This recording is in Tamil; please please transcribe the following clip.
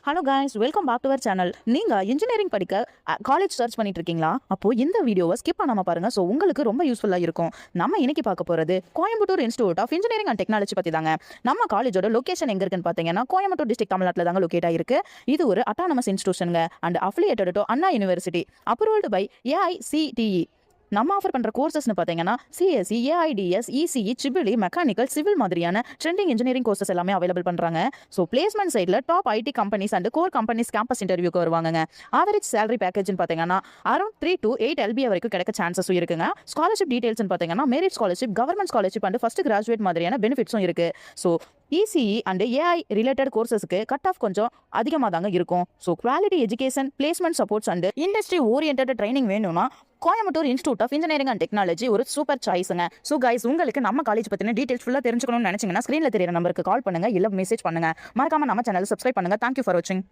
Hello guys, welcome back to our channel. நீங்க இன்ஜினியரிங் படிக்க காலேஜ் சர்ச் பண்ணிட்டு இருக்கீங்களா? அப்போ இந்த வீடியோவை ஸ்கிப் பண்ணாம பாருங்க. ஸோ உங்களுக்கு ரொம்ப யூஸ்ஃபுல்லா இருக்கும். நம்ம இன்னைக்கு பார்க்க போறது Coimbatore institute of engineering and technology பத்தி தாங்க. நம்ம காலேஜோட லொகேஷன் எங்க இருக்குன்னு பாத்தீங்கன்னா கோயம்புத்தூர் டிஸ்ட்ரிக்ட் தமிழ்நாட்டில் தாங்க லொகேட் ஆயிருக்கு. இது ஒரு அட்டானமஸ் இன்ஸ்டியூஷனுங்க and affiliated to Anna university, approved by AICTE. நம்ம ஆஃபர் பண்ணுற கோர்சஸ்னு பார்த்தீங்கன்னா CSC, AIDS, ECE, triple E, mechanical, civil மாதிரியான ட்ரெண்டிங் இன்ஜினியரிங் கோர்சஸ் எல்லாமே அவைலபிள் பண்ணுறாங்க. ஸோ பிளேஸ்மெண்ட் சைடில் top IT companies and core companies campus இன்டர்வியூக்கு வருவாங்க. ஆவரேஜ் சேலரி பேக்கேஜ்னு பார்த்தீங்கன்னா அரௌண்ட் 3 to 8 LBA வரைக்கும் கிடைக்க சான்சஸும் இருக்குங்க. ஸ்காலர்ஷிப் டீடைல்ஸ்னு பார்த்தீங்கன்னா merit scholarship, government scholarship and first graduate மாதிரியான பெனிஃபிட்ஸும் இருக்கு. So ECE and AI related கோர்சஸ்க்கு கட் ஆஃப் கொஞ்சம் அதிகமாக தாங்க இருக்கும். So quality education, placement supports and industry orient training வேணும்னா Coimbatore institute of engineering and technology ஒரு சூப்பர் சாய்ஸுங்க. ஸோ கைஸ், உங்களுக்கு நம்ம காலேஜ் பற்றின டீடைல்ஸ் ஃபுல்லாக தெரிஞ்சுக்கணும்னு நினைச்சீங்கன்னா ஸ்க்ரீனில் தெரியுற நம்பருக்கு கால் பண்ணுங்க, இல்லை மெசேஜ் பண்ணுங்க. மறக்காம நம்ம சேனல் சப்ஸ்கிரைப் பண்ணுங்க. தேங்க்யூ ஃபார் வாட்சிங்.